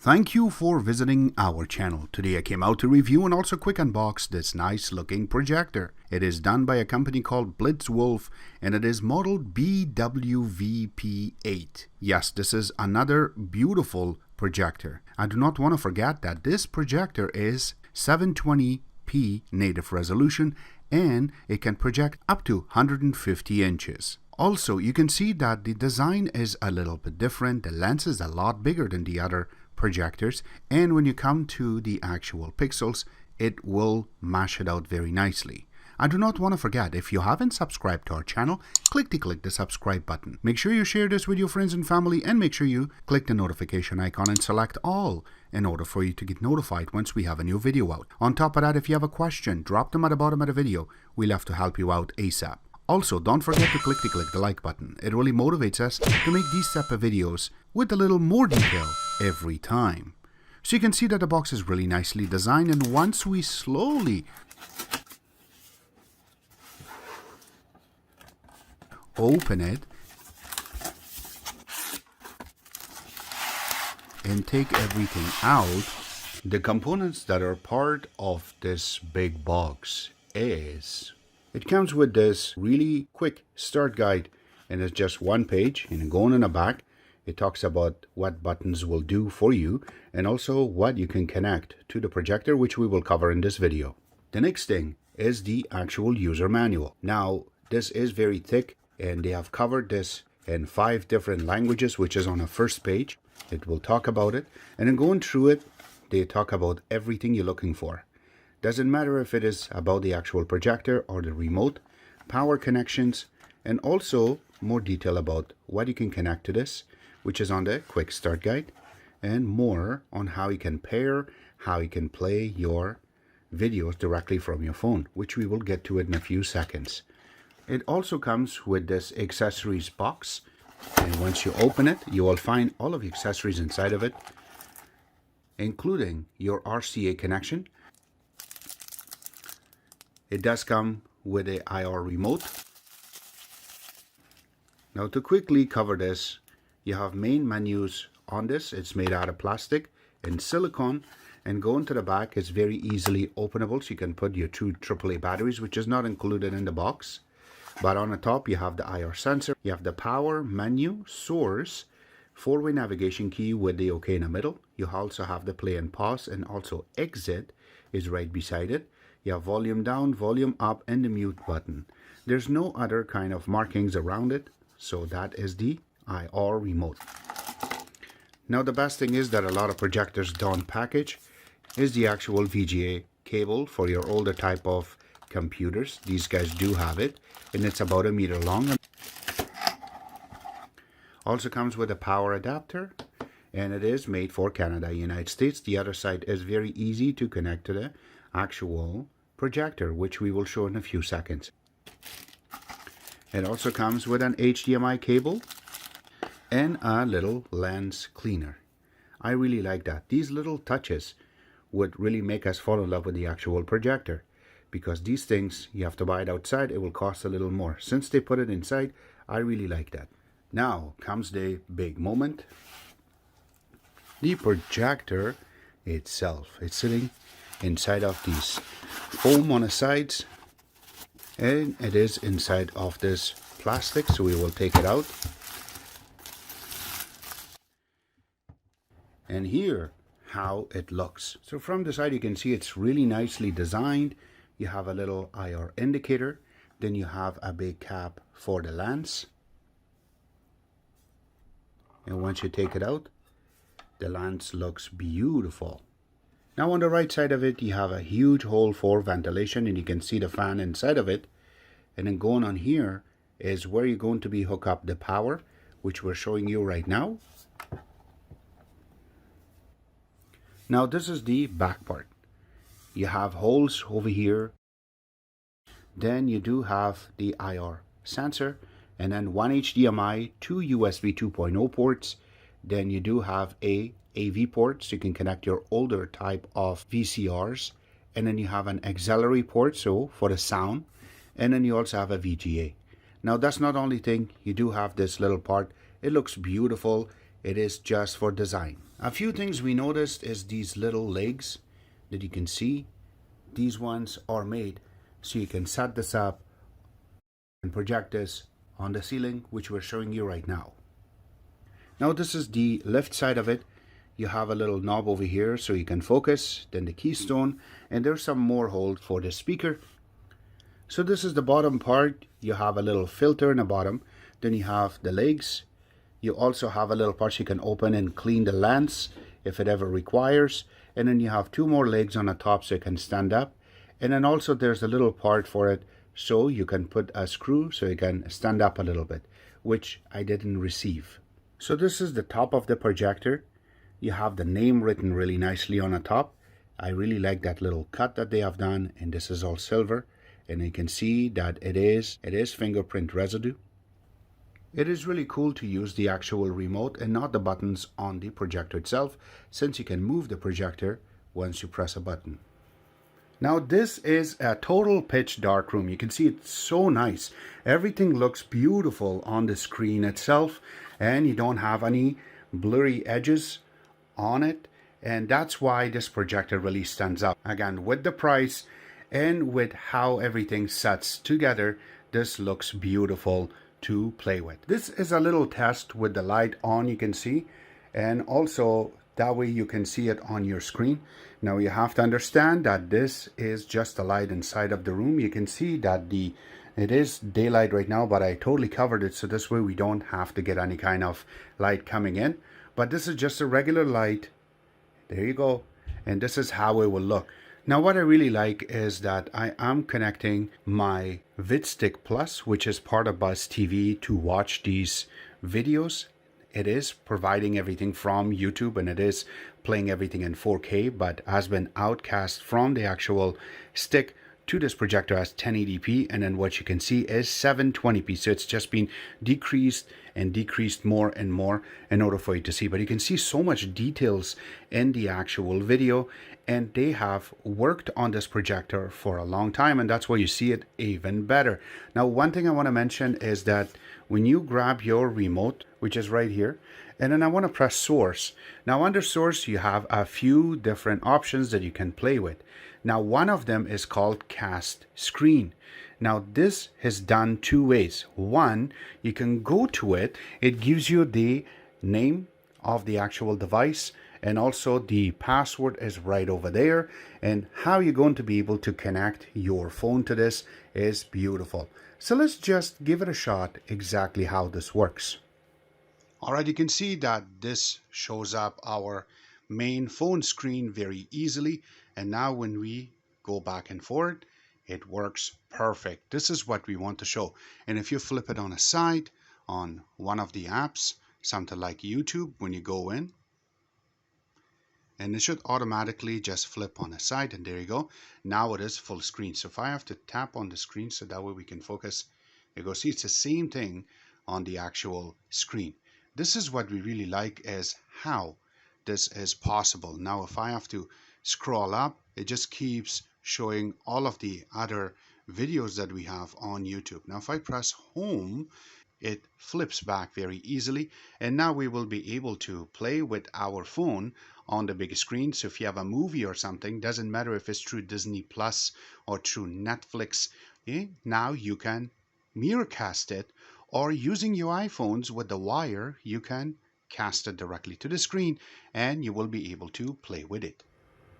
Thank you for visiting our channel. Today I came out to review and also quick unbox this nice looking projector. It is done by a company called Blitzwolf and it is modeled BW-VP8. Yes, this is another beautiful projector. I do not want to forget that this projector is 720p native resolution and it can project up to 150 inches. Also, you can see that the design is a little bit different. The lens is a lot bigger than the other projectors, and when you come to the actual pixels, it will mash it out very nicely. I do not want to forget, if you haven't subscribed to our channel, click the subscribe button. Make sure you share this with your friends and family, and make sure you click the notification icon and select all in order for you to get notified once we have a new video out. On top of that, if you have a question, drop them at the bottom of the video. We'll have to help you out ASAP. Also, don't forget to click the like button. It really motivates us to make these type of videos with a little more detail every time. So you can see that the box is really nicely designed, and once we slowly open it and take everything out, the components that are part of this big box is, it comes with this really quick start guide, and it's just one page, and going in the back it talks about what buttons will do for you and also what you can connect to the projector, which we will cover in this video. The next thing is the actual user manual. Now this is very thick and they have covered this in 5 different languages, which is on the first page. It will talk about it, and in going through it they talk about everything you're looking for. Doesn't matter if it is about the actual projector or the remote, power connections, and also more detail about what you can connect to this, which is on the quick start guide, and more on how you can pair, how you can play your videos directly from your phone, which we will get to it in a few seconds. It also comes with this accessories box, and once you open it, you will find all of the accessories inside of it, including your RCA connection. It does come with a IR remote. Now to quickly cover this, you have main menus on this. It's made out of plastic and silicone, and going to the back is very easily openable, so you can put your 2 AAA batteries, which is not included in the box. But on the top you have the IR sensor, you have the power menu, source, 4-way navigation key with the OK in the middle. You also have the play and pause, and also exit is right beside it. You have volume down, volume up, and the mute button. There's no other kind of markings around it, so that is the IR remote. Now the best thing is that a lot of projectors don't package is the actual VGA cable for your older type of computers. These guys do have it, and it's about 1 meter long. Also comes with a power adapter, and it is made for Canada, United States. The other side is very easy to connect to the actual projector, which we will show in a few seconds. It also comes with an HDMI cable and a little lens cleaner. I really like that. These little touches would really make us fall in love with the actual projector, because these things you have to buy it outside. It will cost a little more. Since they put it inside, I really like that. Now comes the big moment. The projector itself. It's sitting inside of these foam on the sides, and it is inside of this plastic, so we will take it out. And here how it looks. So from the side you can see it's really nicely designed. You have a little IR indicator, then you have a big cap for the lens, and once you take it out, the lens looks beautiful. Now on the right side of it you have a huge hole for ventilation, and you can see the fan inside of it. And then going on here is where you're going to be hook up the power, which we're showing you right now. Now this is the back part. You have holes over here. Then you do have the IR sensor, and then 1 HDMI, 2 USB 2.0 ports. Then you do have a AV port, so you can connect your older type of VCRs, and then you have an auxiliary port, so for the sound, and then you also have a VGA. Now that's not the only thing. You do have this little part. It looks beautiful. It is just for design. A few things we noticed is these little legs that you can see. These ones are made so you can set this up and project this on the ceiling, which we're showing you right now. Now this is the left side of it. You have a little knob over here so you can focus, then the keystone, and there's some more holes for the speaker. So this is the bottom part. You have a little filter in the bottom, then you have the legs. You also have a little part so you can open and clean the lens if it ever requires, and then you have two more legs on the top so you can stand up, and then also there's a little part for it so you can put a screw so you can stand up a little bit, which I didn't receive. So this is the top of the projector. You have the name written really nicely on the top. I really like that little cut that they have done, and this is all silver, and you can see that it is fingerprint residue. It is really cool to use the actual remote and not the buttons on the projector itself, since you can move the projector once you press a button. Now this is a total pitch dark room. You can see it's so nice. Everything looks beautiful on the screen itself, and you don't have any blurry edges on it, and that's why this projector really stands out. Again, with the price and with how everything sets together, this looks beautiful to play with. This is a little test with the light on, you can see, and also that way you can see it on your screen. Now you have to understand that this is just the light inside of the room. You can see that it is daylight right now, but I totally covered it so this way we don't have to get any kind of light coming in. But this is just a regular light. There you go. And this is how it will look. Now what I really like is that I am connecting my VidStick Plus, which is part of Buzz TV, to watch these videos. It is providing everything from YouTube, and it is playing everything in 4K, but has been outcast from the actual stick to this projector as 1080p, and then what you can see is 720p. So it's just been decreased and decreased more and more in order for you to see. But you can see so much details in the actual video, and they have worked on this projector for a long time, and that's why you see it even better. Now one thing I want to mention is that when you grab your remote, which is right here, and then I want to press source. Now under source you have a few different options that you can play with. Now one of them is called cast screen. Now this is done two ways. One, you can go to it. It gives you the name of the actual device, and also the password is right over there, and how you're going to be able to connect your phone to this is beautiful. So let's just give it a shot exactly how this works. Alright, you can see that this shows up our main phone screen very easily, and now when we go back and forth, it works perfect. This is what we want to show. And if you flip it on a side on one of the apps, something like YouTube, when you go in, and it should automatically just flip on a side, and there you go. Now it is full screen. So if I have to tap on the screen so that way we can focus, you go see it's the same thing on the actual screen. This is what we really like, is how this is possible. Now if I have to scroll up, it just keeps showing all of the other videos that we have on YouTube. Now if I press home, it flips back very easily, and now we will be able to play with our phone on the big screen. So if you have a movie or something, doesn't matter if it's through Disney Plus or through Netflix, now you can mirrorcast it, or using your iPhones with the wire, you can cast it directly to the screen and you will be able to play with it.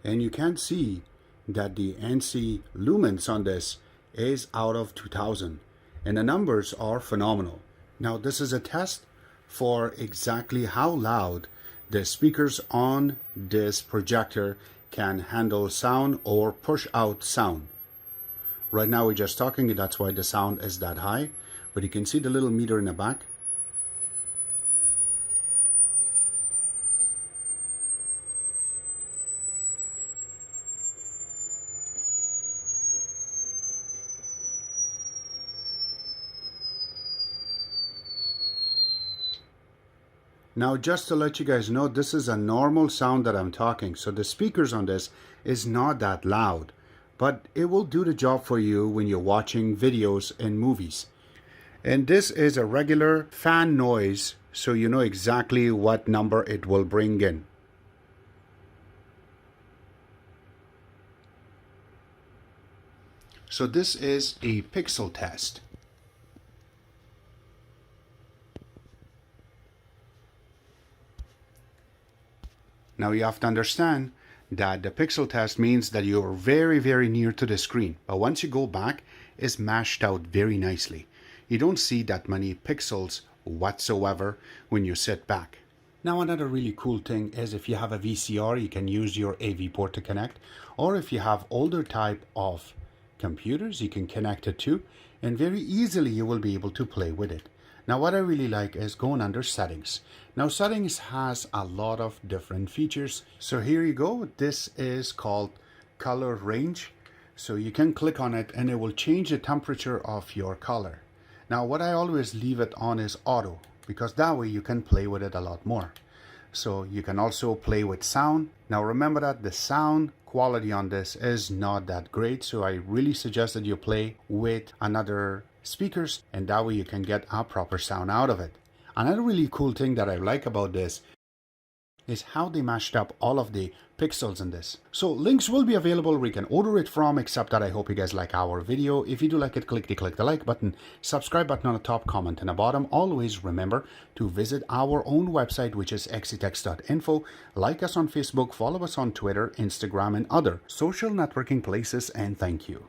And you can see that the NC lumens on this is out of 2000, and the numbers are phenomenal. Now this is a test for exactly how loud the speakers on this projector can handle sound or push out sound. Right now we're just talking, that's why the sound is that high, but you can see the little meter in the back. Now just to let you guys know, this is a normal sound that I'm talking, so the speakers on this is not that loud, but it will do the job for you when you're watching videos and movies. And this is a regular fan noise, so you know exactly what number it will bring in. So this is a pixel test. Now you have to understand that the pixel test means that you're very near to the screen, but once you go back, it's mashed out very nicely. You don't see that many pixels whatsoever when you sit back. Now another really cool thing is if you have a VCR, you can use your AV port to connect, or if you have older type of computers, you can connect it to, and very easily you will be able to play with it. Now what I really like is going under settings. Now settings has a lot of different features. So here you go. This is called color range. So you can click on it and it will change the temperature of your color. Now what I always leave it on is auto, because that way you can play with it a lot more. So you can also play with sound. Now remember that the sound quality on this is not that great, so I really suggest that you play with another speakers, and that way you can get a proper sound out of it. Another really cool thing that I like about this is how they mashed up all of the pixels in this. So links will be available where you can order it from, except that I hope you guys like our video. If you do like it, click the like button, subscribe button on the top, comment in the bottom. Always remember to visit our own website, which is exitex.info. Like us on Facebook, follow us on Twitter, Instagram, and other social networking places, and thank you.